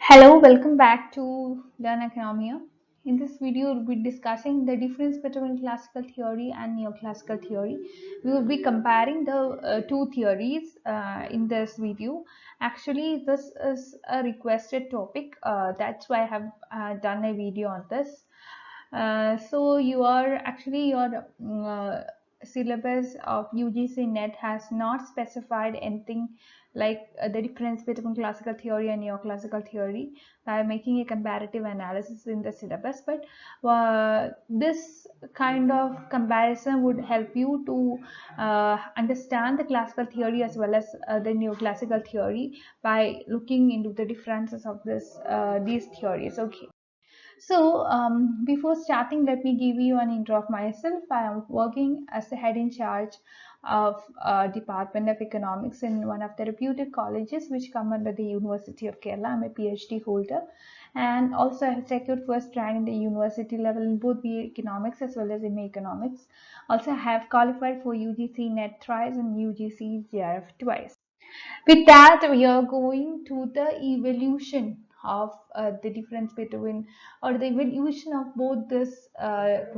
Hello, welcome back to Learn Economia. In this video, we'll be discussing the difference between classical theory and neoclassical theory. We will be comparing the two theories in this video. Actually, this is a requested topic. That's why I have done a video on this. So your syllabus of UGC NET has not specified anything like the difference between classical theory and neoclassical theory by making a comparative analysis in the syllabus. But this kind of comparison would help you to understand the classical theory as well as the neoclassical theory by looking into the differences of these theories. Okay. So, before starting, let me give you an intro of myself. I am working as the head in charge of Department of Economics in one of the reputed colleges which come under the University of Kerala. I'm a PhD holder, and also I have secured first rank in the university level in both BA Economics as well as MA Economics. Also, I have qualified for UGC NET thrice and UGC JRF twice. With that, we are going to the evolution of the difference between or the evolution of both this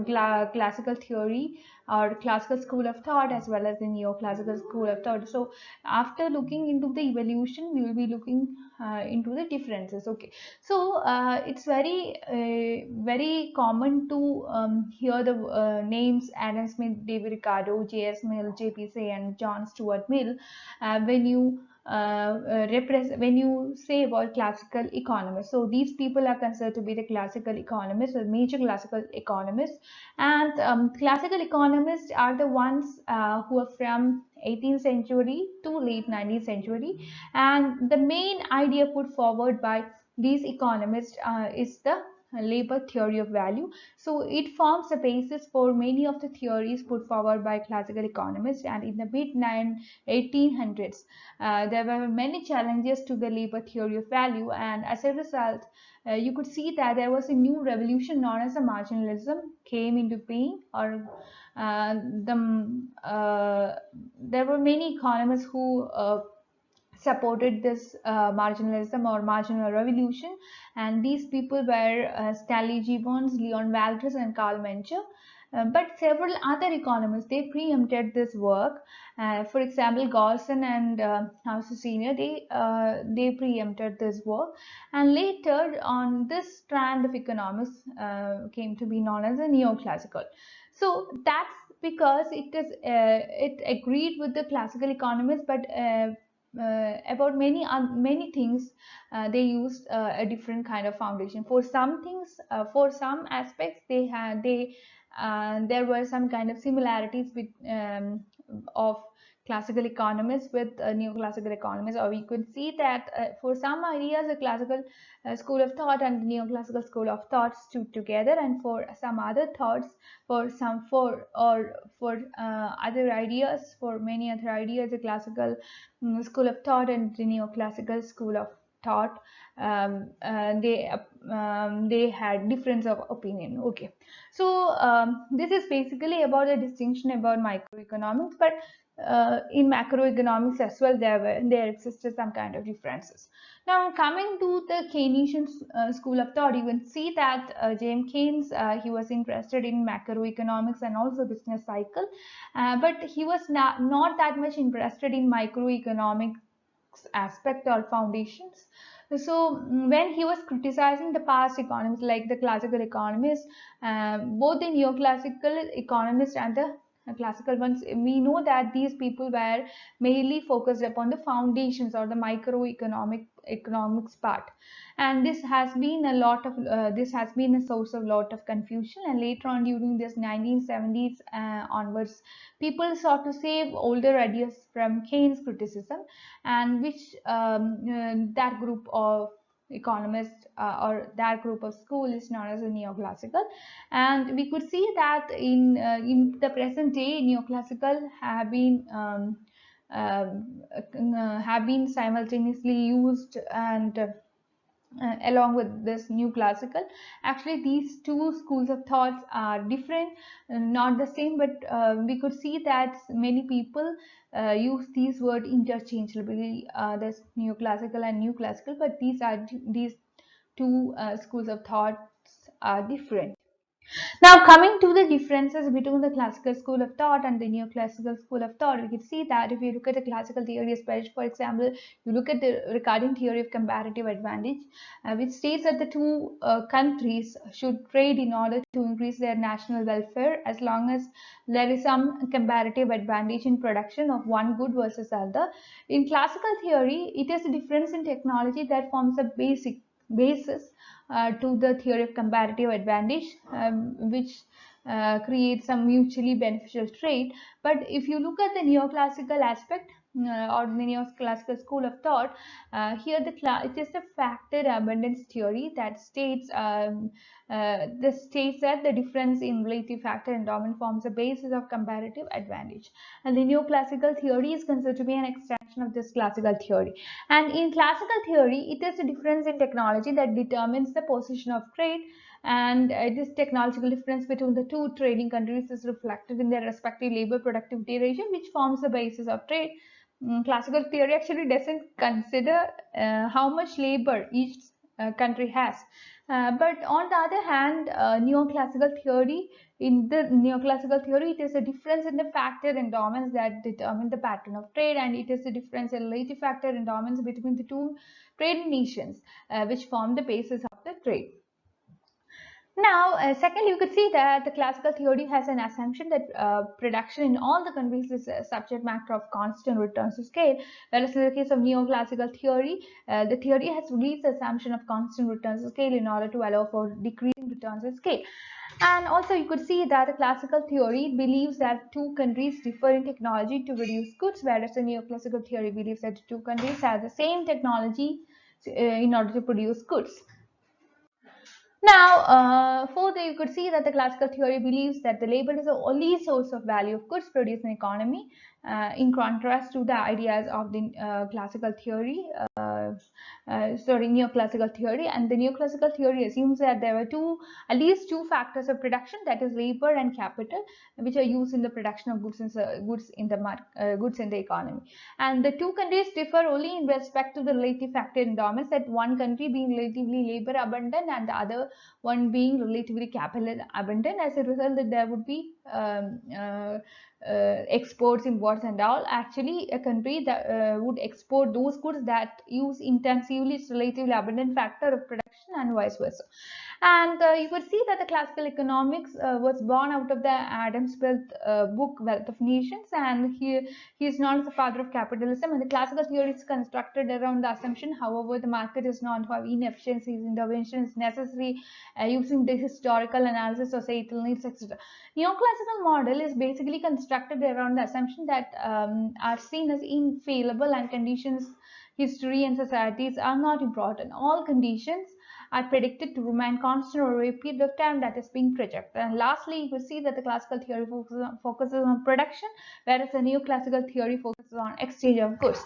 classical theory or classical school of thought as well as the neoclassical school of thought. So after looking into the evolution, we will be looking into the differences. Okay, so it's very common to hear the names Adam Smith, David Ricardo, J.S. Mill, J.P. and John Stuart Mill when you when you say about classical economists. So these people are considered to be the classical economists or major classical economists, and classical economists are the ones who are from 18th century to late 19th century, and the main idea put forward by these economists is the labor theory of value. So it forms the basis for many of the theories put forward by classical economists, and in the mid 1800s there were many challenges to the labor theory of value, and as a result, you could see that there was a new revolution known as the marginalism came into being, or there were many economists who supported this marginalism or marginal revolution, and these people were Stanley Gibbons, Leon Walters, and Karl Mencher. But several other economists they preempted this work. For example, Gaussen and House Senior they preempted this work, and later on this strand of economics came to be known as the neoclassical. So that's because it agreed with the classical economists, but about many things they used a different kind of foundation. For some things, for some aspects, there were some kind of similarities with of classical economists with neoclassical economists, or we could see that for some ideas the classical school of thought and the neoclassical school of thought stood together, and for some other thoughts, for other ideas, for many other ideas, the classical school of thought and the neoclassical school of thought, they had difference of opinion. Okay, so this is basically about the distinction about microeconomics, but in macroeconomics as well there existed some kind of differences. Now coming to the Keynesian school of thought, you can see that James Keynes, he was interested in macroeconomics and also business cycle, but he was not that much interested in microeconomics aspect or foundations. So when he was criticizing the past economists like the classical economists, both the neoclassical economists and the classical ones, we know that these people were mainly focused upon the foundations or the economics part, and this has been a source of lot of confusion. And later on during this 1970s onwards, people sought to save older ideas from Keynes criticism, and which that group of economists or that group of school is known as a neoclassical. And we could see that in the present day neoclassical have been simultaneously used, and along with this new classical. Actually these two schools of thoughts are different, not the same, but we could see that many people use these words interchangeably, this neoclassical and new classical, but these two schools of thoughts are different. Now, coming to the differences between the classical school of thought and the neoclassical school of thought, we can see that if you look at the classical theory, especially for example, you look at the Ricardian theory of comparative advantage, which states that the two countries should trade in order to increase their national welfare as long as there is some comparative advantage in production of one good versus the other. In classical theory, it is a difference in technology that forms a basis to the theory of comparative advantage, which creates some mutually beneficial trade. But if you look at the neoclassical aspect, or the neoclassical school of thought, here it is the factor abundance theory that states this states that the difference in relative factor endowment forms a basis of comparative advantage, and the neoclassical theory is considered to be an extension of this classical theory. And in classical theory, it is the difference in technology that determines the position of trade, and this technological difference between the two trading countries is reflected in their respective labor productivity ratio, which forms the basis of trade. Classical theory actually doesn't consider how much labor each country has. But on the other hand, neoclassical theory, in the neoclassical theory, it is a difference in the factor endowments that determine the pattern of trade, and it is a difference in relative factor endowments between the two trading nations, which form the basis of the trade. Now, secondly, you could see that the classical theory has an assumption that production in all the countries is a subject matter of constant returns to scale, whereas in the case of neoclassical theory, the theory has released the assumption of constant returns to scale in order to allow for decreasing returns to scale. And also you could see that the classical theory believes that two countries differ in technology to produce goods, whereas the neoclassical theory believes that two countries have the same technology in order to produce goods. Now, further, you could see that the classical theory believes that the labor is the only source of value of goods produced in economy, in contrast to the ideas of the classical theory, neoclassical theory. And the neoclassical theory assumes that there are at least two factors of production, that is labor and capital, which are used in the production of goods in the economy. And the two countries differ only in respect to the relative factor endowments, that one country being relatively labor abundant and the other one being relatively capital abundant. As a result, that there would be exports, imports and all. Actually, a country that would export those goods that use intensively its relatively abundant factor of production, and vice versa. And you could see that the classical economics was born out of the Adam Smith book Wealth of Nations, and he is known as the father of capitalism. And the classical theory is constructed around the assumption, however, the market is known to have inefficiencies, intervention is necessary, using the historical analysis, societal needs, etc. Neoclassical model is basically constructed around the assumption that are seen as infallible, and conditions, history and societies are not important. All conditions are predicted to remain constant over a period of time that is being projected. And lastly, you will see that the classical theory focuses on production, whereas the neoclassical theory focuses on exchange of goods.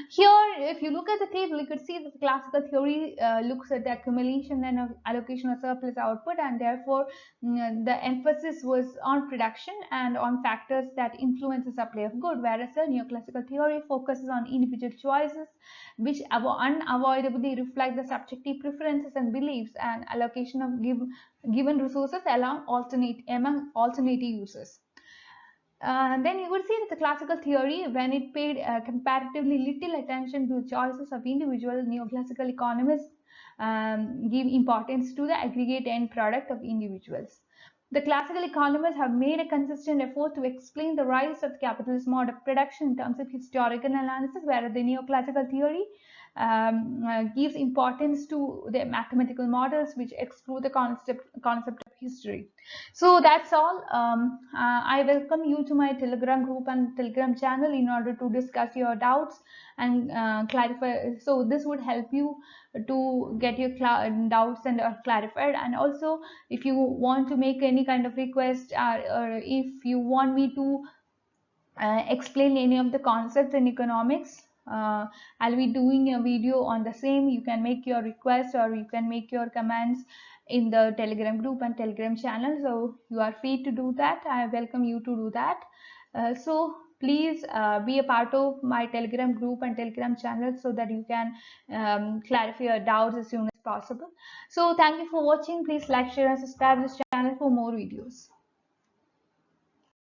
Here, if you look at the table, you could see that the classical theory looks at the accumulation and allocation of surplus output, and therefore the emphasis was on production and on factors that influence the supply of good, whereas the neoclassical theory focuses on individual choices, which unavoidably reflect the subjective preferences and beliefs and allocation of given resources among alternative users. Then you would see that the classical theory, when it paid comparatively little attention to the choices of individual, neoclassical economists give importance to the aggregate end product of individuals. The classical economists have made a consistent effort to explain the rise of the capitalist mode of production in terms of historical analysis, whereas the neoclassical theory gives importance to the mathematical models which exclude the concept of history. So that's all. I welcome you to my Telegram group and Telegram channel in order to discuss your doubts and clarify. So this would help you to get your doubts and clarified. And also, if you want to make any kind of request, or if you want me to explain any of the concepts in economics, I'll be doing a video on the same. You can make your request or you can make your comments in the Telegram group and Telegram channel. So you are free to do that. I welcome you to do that. So please be a part of my Telegram group and Telegram channel so that you can clarify your doubts as soon as possible. So thank you for watching. Please like, share and subscribe this channel for more videos.